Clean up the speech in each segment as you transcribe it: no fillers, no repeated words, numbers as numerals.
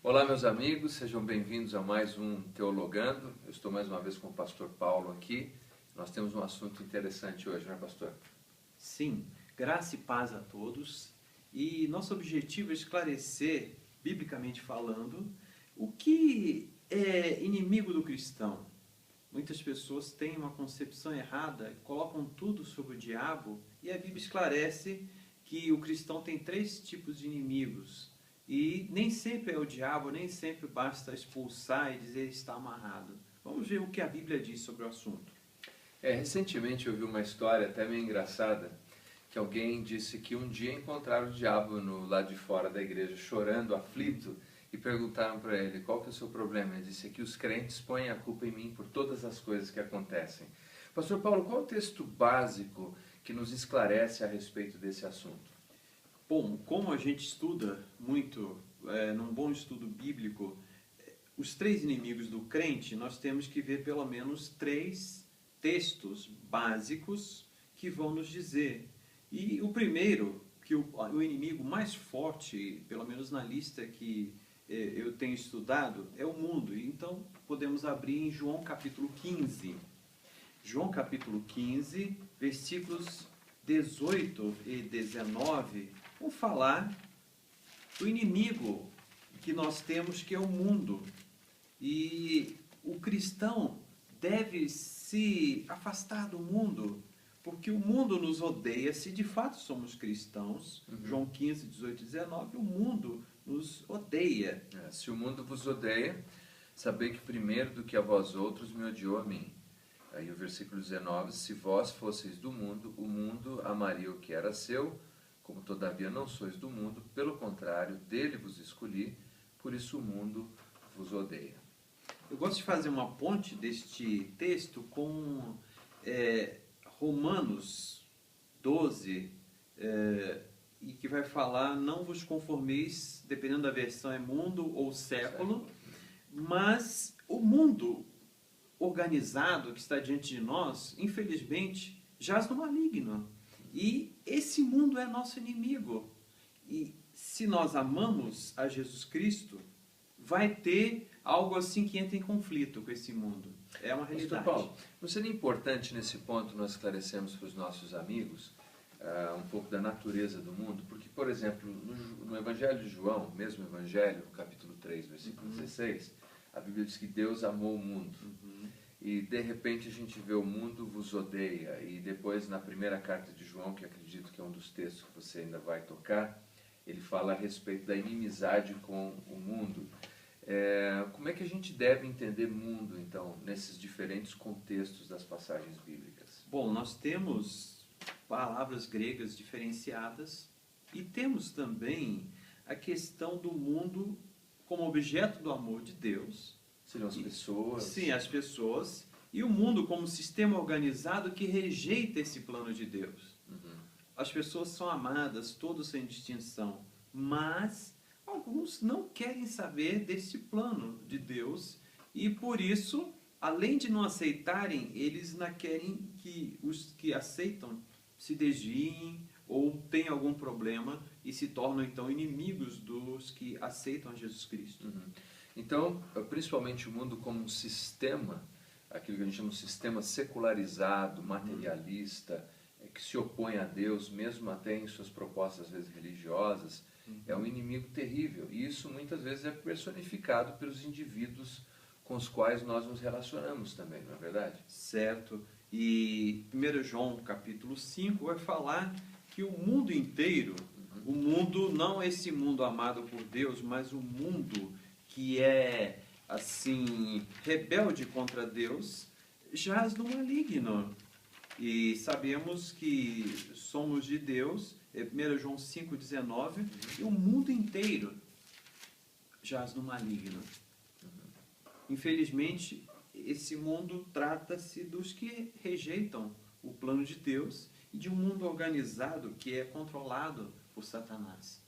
Olá, meus amigos, sejam bem-vindos a mais um Teologando. Eu estou mais uma vez com o pastor Paulo aqui. Nós temos um assunto interessante hoje, né, pastor? Sim, graça e paz a todos. E nosso objetivo é esclarecer, biblicamente falando, o que é inimigo do cristão. Muitas pessoas têm uma concepção errada, colocam tudo sobre o diabo, e a Bíblia esclarece que o cristão tem 3 tipos de inimigos. E nem sempre é o diabo, nem sempre basta expulsar e dizer está amarrado. Vamos ver o que a Bíblia diz sobre o assunto. Recentemente eu vi uma história até meio engraçada, que alguém disse que um dia encontraram o diabo no lado de fora da igreja, chorando, aflito, e perguntaram para ele, qual que é o seu problema? Ele disse que os crentes põem a culpa em mim por todas as coisas que acontecem. Pastor Paulo, qual é o texto básico que nos esclarece a respeito desse assunto? Bom, como a gente estuda muito, num bom estudo bíblico, os 3 inimigos do crente, nós temos que ver pelo menos 3 textos básicos que vão nos dizer. E o primeiro, que o inimigo mais forte, pelo menos na lista que eu tenho estudado, é o mundo. Então, podemos abrir em João capítulo 15. João capítulo 15, versículos 18 e 19, vão falar do inimigo que nós temos, que é o mundo. E o cristão deve se afastar do mundo, porque o mundo nos odeia. Se de fato somos cristãos, João 15, 18 e 19, o mundo nos odeia. Se o mundo vos odeia, sabei que primeiro do que a vós outros me odiou a mim. Aí o versículo 19, se vós fosseis do mundo, o mundo amaria o que era seu, como todavia não sois do mundo, pelo contrário, dele vos escolhi, por isso o mundo vos odeia. Eu gosto de fazer uma ponte deste texto com Romanos 12, e que vai falar, não vos conformeis, dependendo da versão é mundo ou século, mas o mundo organizado que está diante de nós, infelizmente, jaz no maligno. E esse mundo é nosso inimigo. E se nós amamos a Jesus Cristo, vai ter algo assim que entra em conflito com esse mundo. É uma realidade. Pastor Paulo, não seria importante nesse ponto nós esclarecermos para os nossos amigos um pouco da natureza do mundo? Porque, por exemplo, no Evangelho de João, mesmo Evangelho, capítulo 3, versículo 16, a Bíblia diz que Deus amou o mundo. E de repente a gente vê o mundo vos odeia. E depois na primeira carta de João, que acredito que é um dos textos que você ainda vai tocar, ele fala a respeito da inimizade com o mundo. Como é que a gente deve entender mundo, então, nesses diferentes contextos das passagens bíblicas? Bom, nós temos palavras gregas diferenciadas e temos também a questão do mundo como objeto do amor de Deus. Seriam as pessoas? Sim, as pessoas. E o mundo como sistema organizado que rejeita esse plano de Deus. As pessoas são amadas, todos sem distinção. Mas alguns não querem saber desse plano de Deus. E por isso, além de não aceitarem, eles não querem que os que aceitam se desviem ou tenham algum problema e se tornam então inimigos dos que aceitam Jesus Cristo. Então, principalmente o mundo como um sistema, aquilo que a gente chama de sistema secularizado, materialista, que se opõe a Deus, mesmo até em suas propostas, às vezes, religiosas, é um inimigo terrível. E isso muitas vezes é personificado pelos indivíduos com os quais nós nos relacionamos também, não é verdade? Certo. E 1 João capítulo 5 vai falar que o mundo inteiro, o mundo, não esse mundo amado por Deus, mas o mundo que é, assim, rebelde contra Deus, jaz no maligno. E sabemos que somos de Deus, 1 João 5,19, e o mundo inteiro jaz no maligno. Infelizmente, esse mundo trata-se dos que rejeitam o plano de Deus e de um mundo organizado que é controlado por Satanás.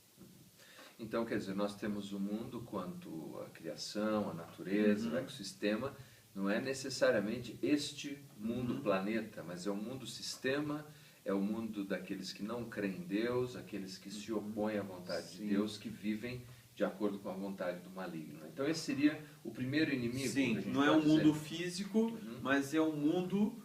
Então, quer dizer, nós temos o mundo quanto a criação, a natureza, o ecossistema, não é necessariamente este mundo planeta, mas é o mundo sistema, é o mundo daqueles que não creem em Deus, aqueles que se opõem à vontade de Deus, que vivem de acordo com a vontade do maligno. Então esse seria o primeiro inimigo. Sim, que a gente não é pode um mundo dizer. físico, mas é um mundo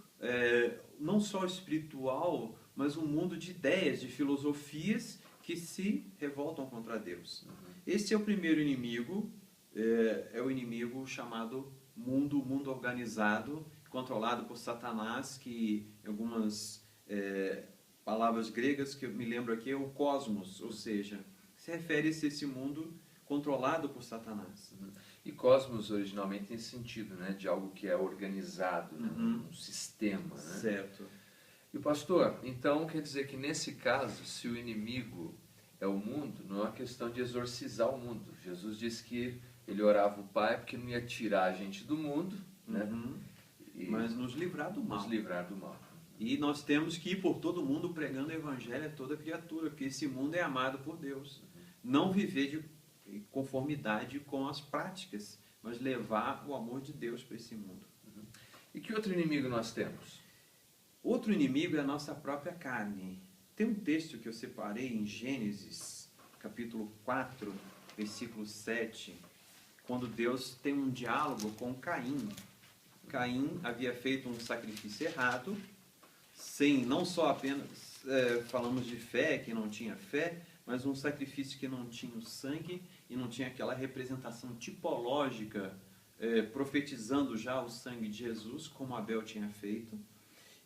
não só espiritual, mas um mundo de ideias, de filosofias que se revoltam contra Deus. Esse é o primeiro inimigo, é o inimigo chamado mundo organizado, controlado por Satanás, que em algumas palavras gregas que eu me lembro aqui é o cosmos, ou seja, se refere-se a esse mundo controlado por Satanás. E cosmos originalmente tem esse sentido, né, de algo que é organizado, né, um sistema, né? Certo. E pastor, então quer dizer que nesse caso, se o inimigo é o mundo, não é uma questão de exorcizar o mundo. Jesus disse que ele orava o Pai porque não ia tirar a gente do mundo, né? Mas nos livrar do mal. Nos livrar do mal. E nós temos que ir por todo mundo pregando o evangelho a toda criatura, porque esse mundo é amado por Deus. Não viver de conformidade com as práticas, mas levar o amor de Deus para esse mundo. E que outro inimigo nós temos? Outro inimigo é a nossa própria carne. Tem um texto que eu separei em Gênesis, capítulo 4, versículo 7, quando Deus tem um diálogo com Caim. Caim havia feito um sacrifício errado, sem não só apenas falamos de fé, que não tinha fé, mas um sacrifício que não tinha o sangue e não tinha aquela representação tipológica, profetizando já o sangue de Jesus, como Abel tinha feito.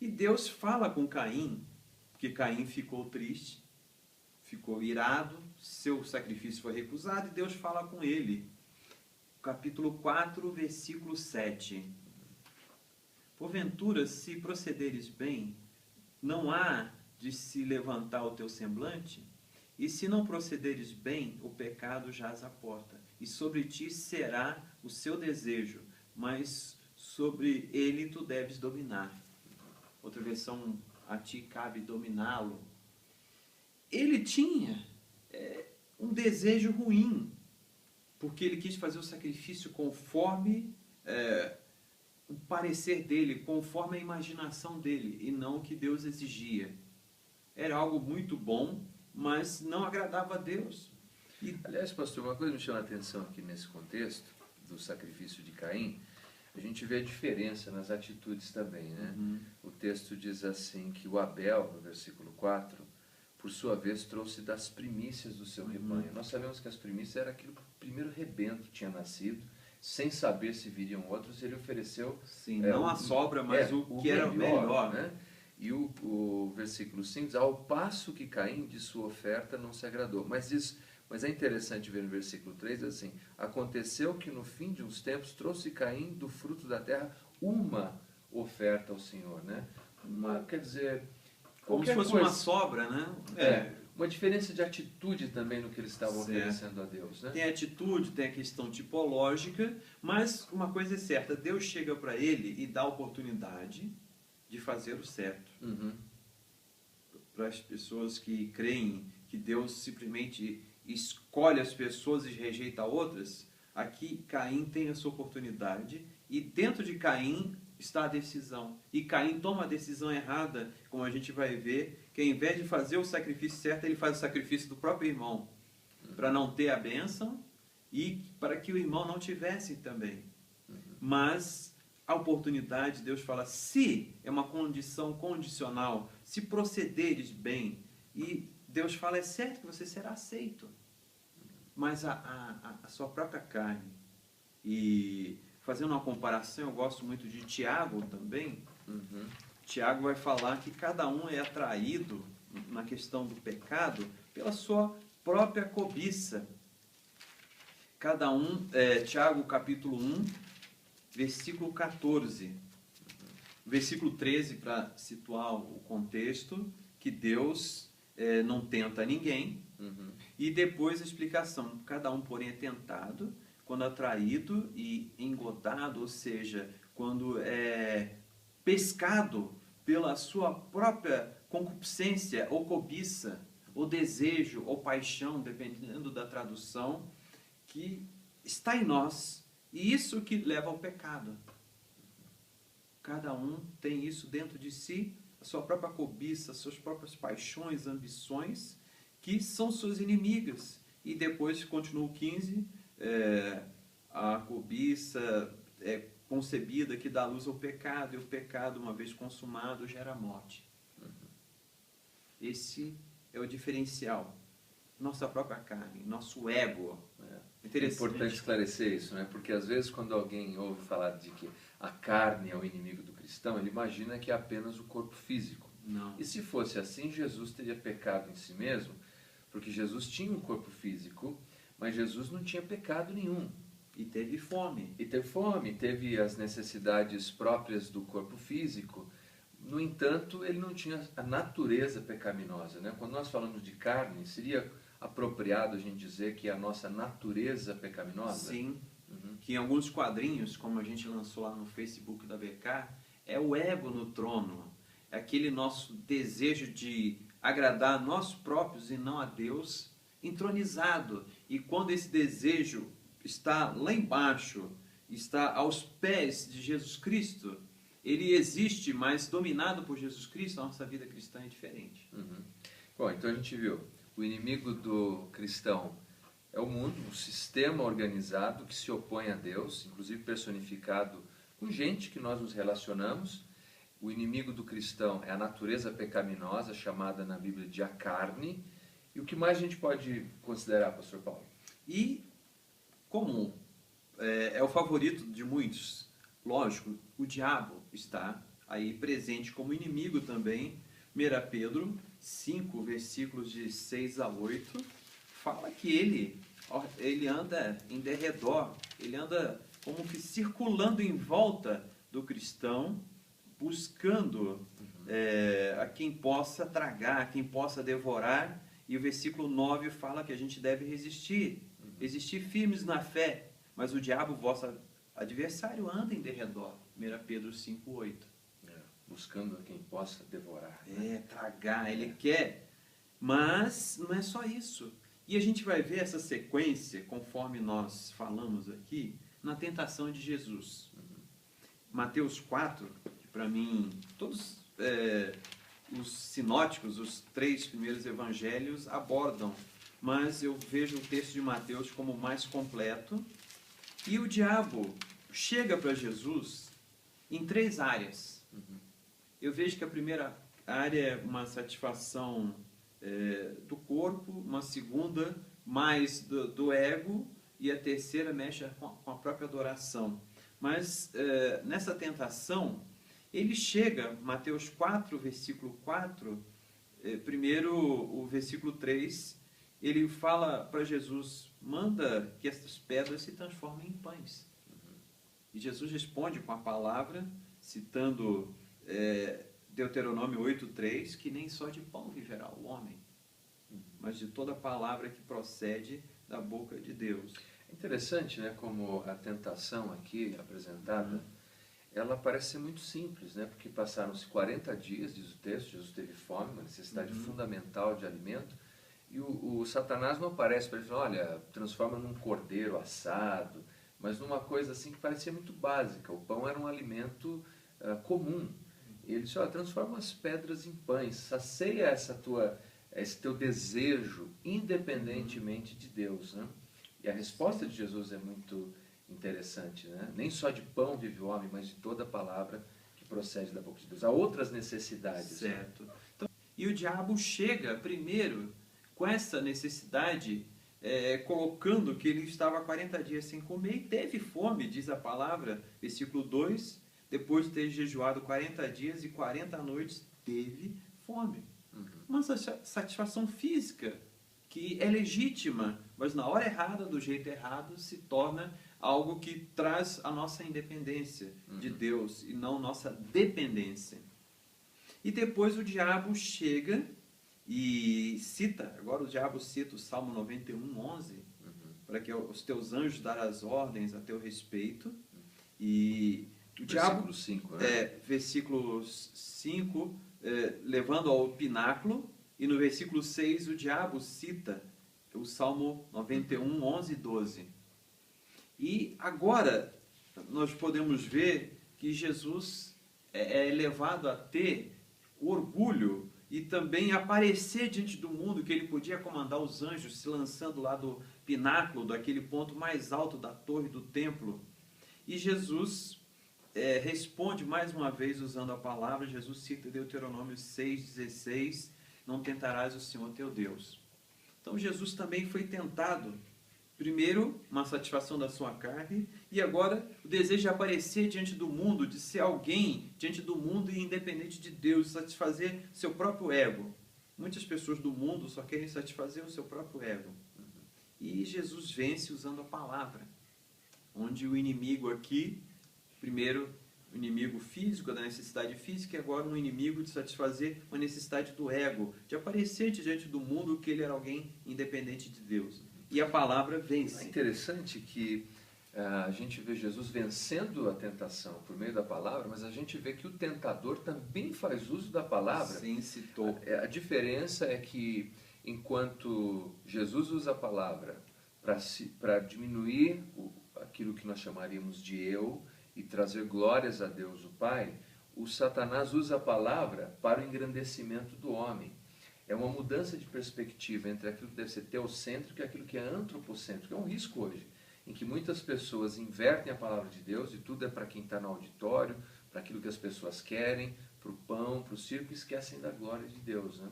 E Deus fala com Caim, porque Caim ficou triste, ficou irado, seu sacrifício foi recusado, e Deus fala com ele. Capítulo 4, versículo 7. Porventura, se procederes bem, não há de se levantar o teu semblante, e se não procederes bem, o pecado jaz à porta, e sobre ti será o seu desejo, mas sobre ele tu deves dominar. Outra versão, a ti cabe dominá-lo. Ele tinha um desejo ruim, porque ele quis fazer o sacrifício conforme o parecer dele, conforme a imaginação dele, e não o que Deus exigia. Era algo muito bom, mas não agradava a Deus. Aliás, pastor, uma coisa me chama a atenção aqui nesse contexto do sacrifício de Caim, a gente vê a diferença nas atitudes também, né? O texto diz assim, que o Abel, no versículo 4, por sua vez trouxe das primícias do seu rebanho. Nós sabemos que as primícias era aquilo que o primeiro rebento tinha nascido, sem saber se viriam outros, ele ofereceu... Sim, não a sobra, mas o que era melhor, né? E o versículo 5 diz, ao passo que Caim de sua oferta não se agradou. Mas é interessante ver no versículo 3 assim, aconteceu que no fim de uns tempos trouxe Caim do fruto da terra uma oferta ao Senhor, né? Quer dizer, como se fosse uma sobra, né? Uma diferença de atitude também no que eles estavam oferecendo a Deus, né? Tem atitude, tem a questão tipológica, mas uma coisa é certa, Deus chega para ele e dá a oportunidade de fazer o certo. Para as pessoas que creem que Deus simplesmente escolhe as pessoas e rejeita outras, aqui Caim tem a sua oportunidade e dentro de Caim está a decisão. E Caim toma a decisão errada, como a gente vai ver, que ao invés de fazer o sacrifício certo, ele faz o sacrifício do próprio irmão, para não ter a bênção e para que o irmão não tivesse também. Mas a oportunidade, Deus fala, se é uma condição condicional, se procederes bem, e Deus fala, é certo que você será aceito. Mas a sua própria carne, e fazendo uma comparação, eu gosto muito de Tiago também. Tiago vai falar que cada um é atraído na questão do pecado pela sua própria cobiça. Cada um, Tiago capítulo 1, versículo 14. Versículo 13, para situar o contexto, que Deus não tenta ninguém. E depois a explicação, cada um porém é tentado quando atraído e engodado, ou seja, quando é pescado pela sua própria concupiscência ou cobiça, ou desejo, ou paixão, dependendo da tradução, que está em nós. E isso que leva ao pecado. Cada um tem isso dentro de si, a sua própria cobiça, suas próprias paixões, ambições, que são suas inimigas. E depois continua o 15, a cobiça é concebida que dá luz ao pecado, e o pecado, uma vez consumado, gera morte. Esse é o diferencial. Nossa própria carne, nosso ego. É importante esclarecer isso, né? Porque às vezes quando alguém ouve falar de que a carne é o inimigo do cristão, ele imagina que é apenas o corpo físico. Não. E se fosse assim, Jesus teria pecado em si mesmo, porque Jesus tinha um corpo físico, mas Jesus não tinha pecado nenhum. E teve fome. E teve fome, teve as necessidades próprias do corpo físico. No entanto, ele não tinha a natureza pecaminosa, né? Quando nós falamos de carne, seria apropriado a gente dizer que é a nossa natureza pecaminosa? Sim. Que em alguns quadrinhos, como a gente lançou lá no Facebook da BK, é o ego no trono. É aquele nosso desejo de agradar a nós próprios e não a Deus, entronizado. E quando esse desejo está lá embaixo, está aos pés de Jesus Cristo, ele existe, mas dominado por Jesus Cristo, a nossa vida cristã é diferente. Bom, então a gente viu, o inimigo do cristão é o mundo, um sistema organizado que se opõe a Deus, inclusive personificado com gente que nós nos relacionamos. O inimigo do cristão é a natureza pecaminosa, chamada na Bíblia de a carne. E o que mais a gente pode considerar, pastor Paulo? E comum, é o favorito de muitos. Lógico, o diabo está aí presente como inimigo também. 1 Pedro 5, versículos de 6 a 8, fala que ele anda em derredor, ele anda como que circulando em volta do cristão, buscando a quem possa tragar, a quem possa devorar. E o versículo 9 fala que a gente deve resistir firmes na fé, mas o diabo, vosso adversário, anda em derredor. 1 Pedro 5, 8. Buscando a quem possa devorar. Tragar, ele quer. Mas não é só isso. E a gente vai ver essa sequência, conforme nós falamos aqui, na tentação de Jesus. Mateus 4, que para mim, todos os sinóticos, os 3 primeiros evangelhos abordam, mas eu vejo o texto de Mateus como o mais completo. E o diabo chega para Jesus em 3 áreas. Eu vejo que a primeira área é uma satisfação do corpo, uma segunda mais do ego, e a terceira mexe com a própria adoração. Mas nessa tentação, ele chega, Mateus 4, versículo 4, primeiro o versículo 3, ele fala para Jesus, manda que essas pedras se transformem em pães. E Jesus responde com a palavra, citando Deuteronômio 8:3, que nem só de pão viverá o homem, mas de toda palavra que procede da boca de Deus. É interessante, né, como a tentação aqui apresentada, ela parece ser muito simples, né, porque passaram-se 40 dias, diz o texto, Jesus teve fome, uma necessidade fundamental de alimento, e o Satanás não aparece para ele falar, olha, transforma num cordeiro assado, mas numa coisa assim que parecia muito básica. O pão era um alimento comum. E ele disse, transforma as pedras em pães, sacia esse teu desejo, independentemente de Deus, né? E a resposta de Jesus é muito interessante, né? Nem só de pão vive o homem, mas de toda palavra que procede da boca de Deus. Há outras necessidades. Certo. Né? Então, e o diabo chega primeiro com essa necessidade, colocando que ele estava 40 dias sem comer e teve fome, diz a palavra, versículo 2, depois de ter jejuado 40 dias e 40 noites, teve fome. Uma satisfação física que é legítima, mas na hora errada, do jeito errado, se torna algo que traz a nossa independência de Deus e não nossa dependência. E depois o diabo chega e cita, agora o diabo cita o Salmo 91:11, para que os teus anjos darás ordens a teu respeito. E o diabo, 5, né? Versículo 5, levando ao pináculo, e no versículo 6 o diabo cita o Salmo 91:11 e 12. E agora nós podemos ver que Jesus é levado a ter o orgulho e também aparecer diante do mundo, que ele podia comandar os anjos se lançando lá do pináculo, daquele ponto mais alto da torre do templo. E Jesus responde mais uma vez usando a palavra. Jesus cita Deuteronômio 6,16, não tentarás o Senhor teu Deus. Então Jesus também foi tentado. Primeiro, uma satisfação da sua carne, e agora o desejo de aparecer diante do mundo, de ser alguém diante do mundo e independente de Deus, satisfazer seu próprio ego. Muitas pessoas do mundo só querem satisfazer o seu próprio ego. E Jesus vence usando a palavra, onde o inimigo aqui, primeiro o inimigo físico, da necessidade física, e agora um inimigo de satisfazer uma necessidade do ego, de aparecer diante do mundo que ele era alguém independente de Deus. E a palavra vence. É interessante que a gente vê Jesus vencendo a tentação por meio da palavra, mas a gente vê que o tentador também faz uso da palavra. Sim, citou. A diferença é que enquanto Jesus usa a palavra para diminuir aquilo que nós chamaríamos de eu e trazer glórias a Deus o Pai, o Satanás usa a palavra para o engrandecimento do homem. É uma mudança de perspectiva entre aquilo que deve ser teocêntrico e aquilo que é antropocêntrico. É um risco hoje, em que muitas pessoas invertem a palavra de Deus e tudo é para quem está no auditório, para aquilo que as pessoas querem, para o pão, para o circo, e esquecem da glória de Deus, né?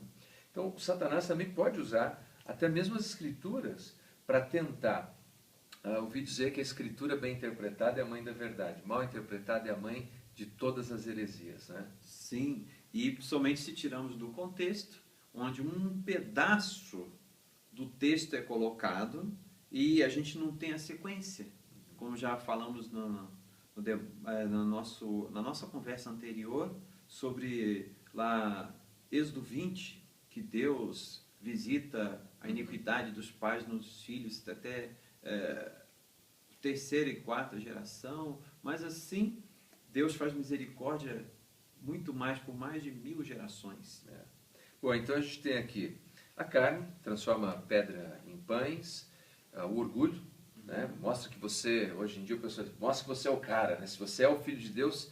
Então, o Satanás também pode usar até mesmo as escrituras para tentar. Ouvi dizer que a escritura bem interpretada é a mãe da verdade, mal interpretada é a mãe de todas as heresias, né? Sim, e somente se tiramos do contexto, onde um pedaço do texto é colocado e a gente não tem a sequência. Como já falamos na nossa conversa anterior sobre lá Êxodo 20, que Deus visita a iniquidade dos pais nos filhos até terceira e quarta geração, mas assim Deus faz misericórdia muito mais por mais de 1000 gerações. Bom, então a gente tem aqui a carne, transforma a pedra em pães, o orgulho, né? Mostra que você, hoje em dia, mostra que você é o cara, né? Se você é o Filho de Deus,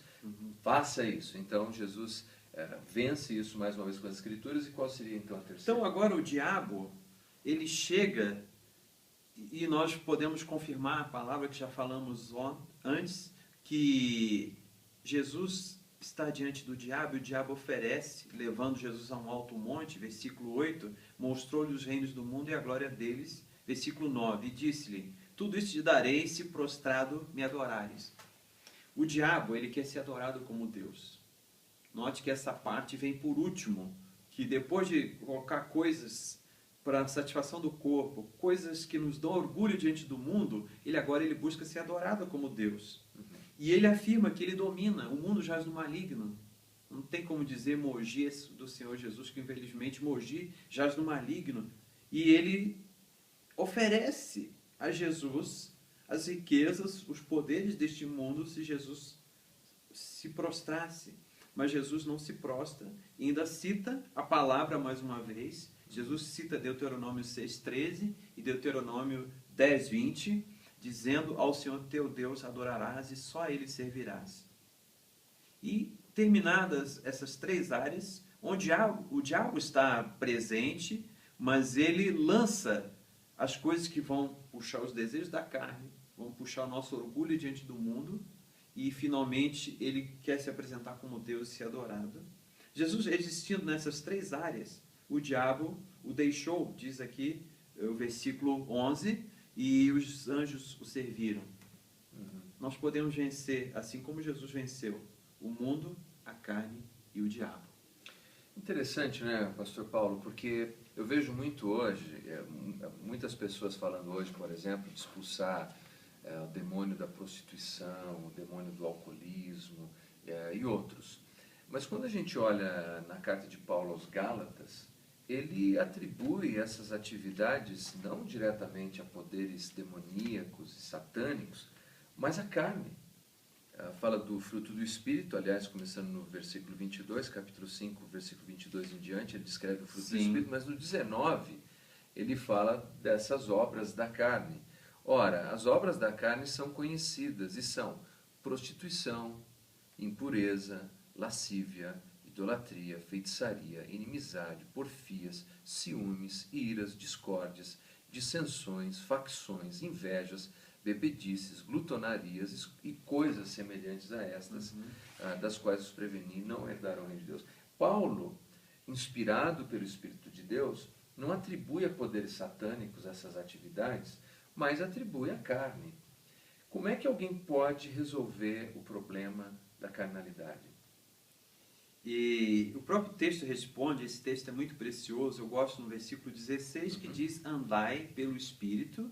faça isso. Então Jesus vence isso mais uma vez com as Escrituras. E qual seria então a terceira? Então agora o diabo, ele chega, e nós podemos confirmar a palavra que já falamos antes, que Jesus está diante do diabo, e o diabo oferece, levando Jesus a um alto monte, versículo 8, mostrou-lhe os reinos do mundo e a glória deles, versículo 9, e disse-lhe, tudo isso te darei se prostrado me adorares. O diabo, ele quer ser adorado como Deus. Note que essa parte vem por último, que depois de colocar coisas para a satisfação do corpo, coisas que nos dão orgulho diante do mundo, ele busca ser adorado como Deus. E ele afirma que ele domina, o mundo jaz no maligno. Não tem como dizer Mogi do Senhor Jesus, que infelizmente Mogi jaz no maligno. E ele oferece a Jesus as riquezas, os poderes deste mundo, se Jesus se prostrasse. Mas Jesus não se prostra. E ainda cita a palavra mais uma vez. Jesus cita Deuteronômio 6,13 e Deuteronômio 10,20, dizendo, ao Senhor teu Deus adorarás e só a Ele servirás. E terminadas essas três áreas, onde o diabo está presente, mas ele lança as coisas que vão puxar os desejos da carne, vão puxar o nosso orgulho diante do mundo, e finalmente ele quer se apresentar como Deus e ser adorado. Jesus, existindo nessas três áreas, o diabo o deixou, diz aqui o versículo 11, e os anjos o serviram. Nós podemos vencer, assim como Jesus venceu, o mundo, a carne e o diabo. Interessante, né, Pastor Paulo? Porque eu vejo muito hoje, muitas pessoas falando hoje, por exemplo, de expulsar o demônio da prostituição, o demônio do alcoolismo e outros. Mas quando a gente olha na carta de Paulo aos Gálatas, ele atribui essas atividades não diretamente a poderes demoníacos e satânicos, mas à carne. Fala do fruto do Espírito, aliás, começando no versículo 22, capítulo 5, versículo 22 em diante, ele descreve o fruto do Espírito, mas no 19 ele fala dessas obras da carne. Ora, as obras da carne são conhecidas e são prostituição, impureza, lascívia, idolatria, feitiçaria, inimizade, porfias, ciúmes, iras, discórdias, dissensões, facções, invejas, bebedices, glutonarias e coisas semelhantes a estas, das quais os prevenir não herdarão o reino de Deus. Paulo, inspirado pelo Espírito de Deus, não atribui a poderes satânicos essas atividades, mas atribui à carne. Como é que alguém pode resolver o problema da carnalidade? E o próprio texto responde, esse texto é muito precioso, eu gosto no versículo 16 que diz: andai pelo Espírito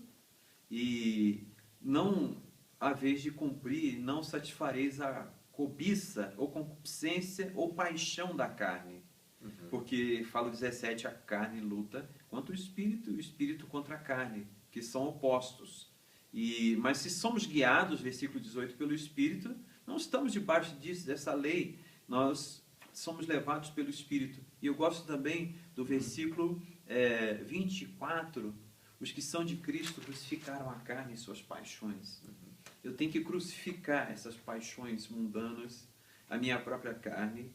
e não, a vez de cumprir, não satisfareis a cobiça ou concupiscência ou paixão da carne. Porque, fala o 17, a carne luta contra o Espírito contra a carne, que são opostos. Mas se somos guiados, versículo 18, pelo Espírito, não estamos debaixo dessa lei, nós somos levados pelo Espírito. E eu gosto também do versículo 24, os que são de Cristo crucificaram a carne e suas paixões. Eu tenho que crucificar essas paixões mundanas, a minha própria carne,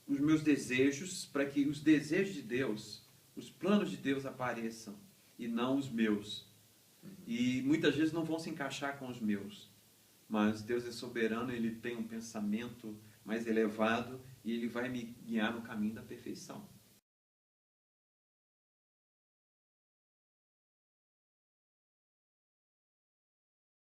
os meus desejos, para que os desejos de Deus, os planos de Deus apareçam, e não os meus. E muitas vezes não vão se encaixar com os meus. Mas Deus é soberano, Ele tem um pensamento mais elevado, e Ele vai me guiar no caminho da perfeição.